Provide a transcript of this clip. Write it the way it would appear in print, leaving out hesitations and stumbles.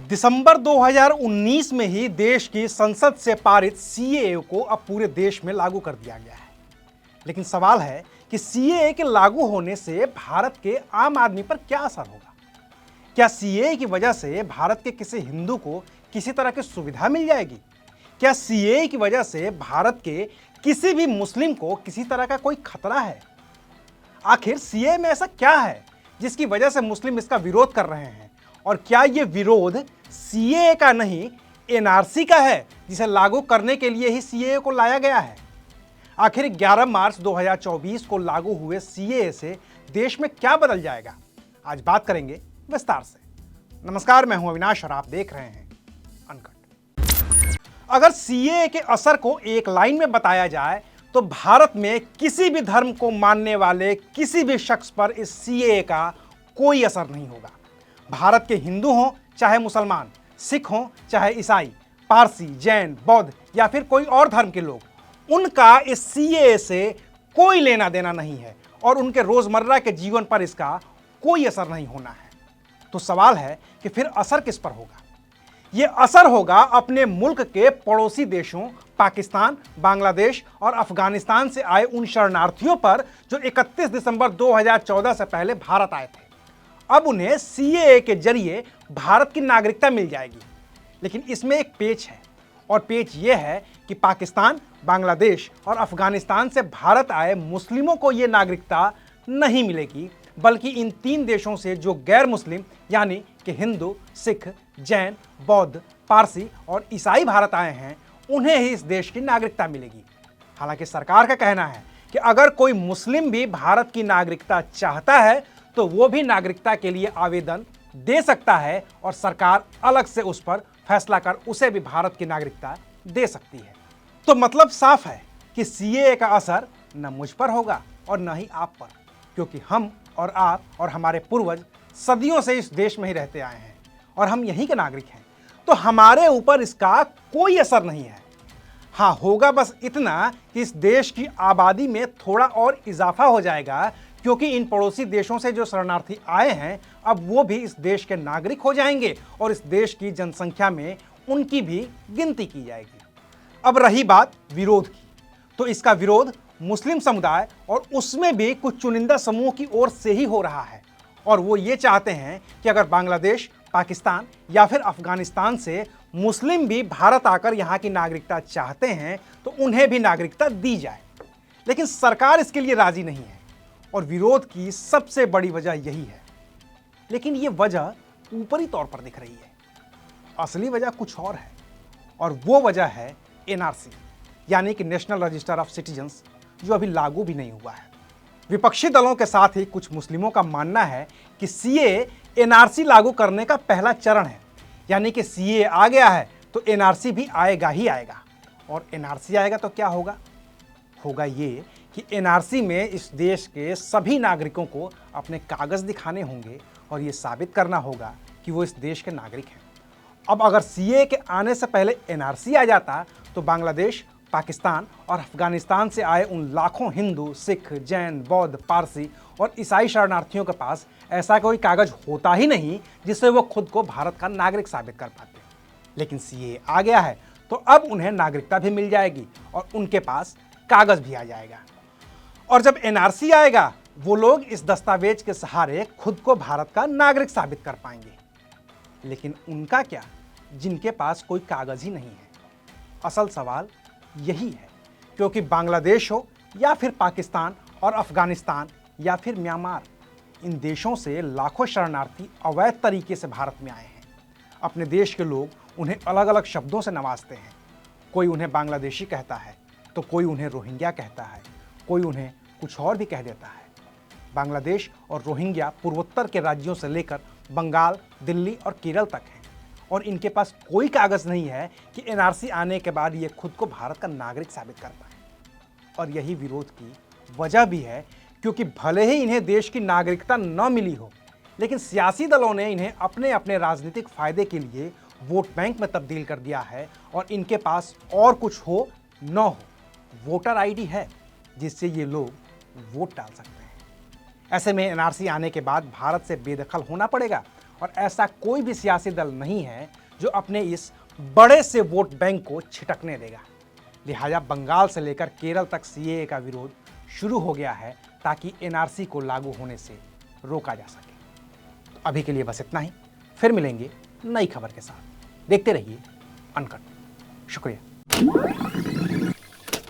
दिसंबर 2019 में ही देश की संसद से पारित सीएए को अब पूरे देश में लागू कर दिया गया है। लेकिन सवाल है कि सीएए के लागू होने से भारत के आम आदमी पर क्या असर होगा। क्या सीएए की वजह से भारत के किसी हिंदू को किसी तरह की सुविधा मिल जाएगी? क्या सीएए की वजह से भारत के किसी भी मुस्लिम को किसी तरह का कोई खतरा है? आखिर सीएए में ऐसा क्या है जिसकी वजह से मुस्लिम इसका विरोध कर रहे हैं? और क्या यह विरोध सीएए का नहीं, एनआरसी का है, जिसे लागू करने के लिए ही सीएए को लाया गया है? आखिर 11 मार्च 2024 को लागू हुए सीएए से देश में क्या बदल जाएगा? आज बात करेंगे विस्तार से। नमस्कार, मैं हूं अविनाश और आप देख रहे हैं अनकट। अगर सीएए के असर को एक लाइन में बताया जाए तो भारत में किसी भी धर्म को मानने वाले किसी भी शख्स पर इस सीएए का कोई असर नहीं होगा। भारत के हिंदू हों चाहे मुसलमान, सिख हों चाहे ईसाई, पारसी, जैन, बौद्ध या फिर कोई और धर्म के लोग, उनका इस सीएए से कोई लेना देना नहीं है और उनके रोजमर्रा के जीवन पर इसका कोई असर नहीं होना है। तो सवाल है कि फिर असर किस पर होगा? यह असर होगा अपने मुल्क के पड़ोसी देशों पाकिस्तान, बांग्लादेश और अफगानिस्तान से आए उन शरणार्थियों पर जो 31 दिसंबर 2014 से पहले भारत आए थे। अब उन्हें सीएए के जरिए भारत की नागरिकता मिल जाएगी। लेकिन इसमें एक पेच है, और पेच यह है कि पाकिस्तान, बांग्लादेश और अफगानिस्तान से भारत आए मुस्लिमों को यह नागरिकता नहीं मिलेगी, बल्कि इन तीन देशों से जो गैर मुस्लिम यानी कि हिंदू, सिख, जैन, बौद्ध, पारसी और ईसाई भारत आए हैं, उन्हें ही इस देश की नागरिकता मिलेगी। हालांकि सरकार का कहना है कि अगर कोई मुस्लिम भी भारत की नागरिकता चाहता है तो वो भी नागरिकता के लिए आवेदन दे सकता है और सरकार अलग से उस पर फैसला कर उसे भी भारत की नागरिकता दे सकती है। तो मतलब साफ है कि सीएए का असर न मुझ पर होगा और न ही आप पर, क्योंकि हम और आप और हमारे पूर्वज सदियों से इस देश में ही रहते आए हैं और हम यहीं के नागरिक हैं। तो हमारे ऊपर इसका कोई असर नहीं है। हाँ, होगा बस इतना कि इस देश की आबादी में थोड़ा और इजाफा हो जाएगा, क्योंकि इन पड़ोसी देशों से जो शरणार्थी आए हैं अब वो भी इस देश के नागरिक हो जाएंगे और इस देश की जनसंख्या में उनकी भी गिनती की जाएगी। अब रही बात विरोध की, तो इसका विरोध मुस्लिम समुदाय और उसमें भी कुछ चुनिंदा समूह की ओर से ही हो रहा है। और वो ये चाहते हैं कि अगर बांग्लादेश, पाकिस्तान या फिर अफगानिस्तान से मुस्लिम भी भारत आकर यहाँ की नागरिकता चाहते हैं तो उन्हें भी नागरिकता दी जाए। लेकिन सरकार इसके लिए राजी नहीं है और विरोध की सबसे बड़ी वजह यही है। लेकिन ये वजह ऊपरी तौर पर दिख रही है, असली वजह कुछ और है, और वो वजह है एनआरसी यानी कि नेशनल रजिस्टर ऑफ सिटीजन्स, जो अभी लागू भी नहीं हुआ है। विपक्षी दलों के साथ ही कुछ मुस्लिमों का मानना है कि सीएए एनआरसी लागू करने का पहला चरण है, यानी कि सीएए आ गया है तो एनआरसी भी आएगा ही आएगा। और एनआरसी आएगा तो क्या होगा? होगा ये कि एनआरसी में इस देश के सभी नागरिकों को अपने कागज दिखाने होंगे और ये साबित करना होगा कि वो इस देश के नागरिक हैं। अब अगर सीएए के आने से पहले एनआरसी आ जाता तो बांग्लादेश, पाकिस्तान और अफगानिस्तान से आए उन लाखों हिंदू, सिख, जैन, बौद्ध, पारसी और ईसाई शरणार्थियों के पास ऐसा कोई कागज होता ही नहीं जिससे वो खुद को भारत का नागरिक साबित कर पाते। लेकिन सीएए आ गया है तो अब उन्हें नागरिकता भी मिल जाएगी और उनके पास कागज भी आ जाएगा। और जब एनआरसी आएगा वो लोग इस दस्तावेज के सहारे खुद को भारत का नागरिक साबित कर पाएंगे। लेकिन उनका क्या, जिनके पास कोई कागज ही नहीं है? असल सवाल यही है, क्योंकि बांग्लादेश हो या फिर पाकिस्तान और अफगानिस्तान या फिर म्यांमार, इन देशों से लाखों शरणार्थी अवैध तरीके से भारत में आए हैं। अपने देश के लोग उन्हें अलग अलग शब्दों से नवाजते हैं। कोई उन्हें बांग्लादेशी कहता है तो कोई उन्हें रोहिंग्या कहता है, कोई उन्हें कुछ और भी कह देता है। बांग्लादेश और रोहिंग्या पूर्वोत्तर के राज्यों से लेकर बंगाल, दिल्ली और केरल तक हैं और इनके पास कोई कागज नहीं है कि एनआरसी आने के बाद ये खुद को भारत का नागरिक साबित कर पाए। और यही विरोध की वजह भी है, क्योंकि भले ही इन्हें देश की नागरिकता न मिली हो, लेकिन सियासी दलों ने इन्हें अपने अपने राजनीतिक फायदे के लिए वोट बैंक में तब्दील कर दिया है और इनके पास और कुछ हो न हो, वोटर आईडी है जिससे ये लोग वोट डाल सकते हैं। ऐसे में एनआरसी आने के बाद भारत से बेदखल होना पड़ेगा और ऐसा कोई भी सियासी दल नहीं है जो अपने इस बड़े से वोट बैंक को छिटकने देगा। लिहाजा बंगाल से लेकर केरल तक सीएए का विरोध शुरू हो गया है ताकि एनआरसी को लागू होने से रोका जा सके। तो अभी के लिए बस इतना ही, फिर मिलेंगे नई खबर के साथ। देखते रहिए अनकट। शुक्रिया।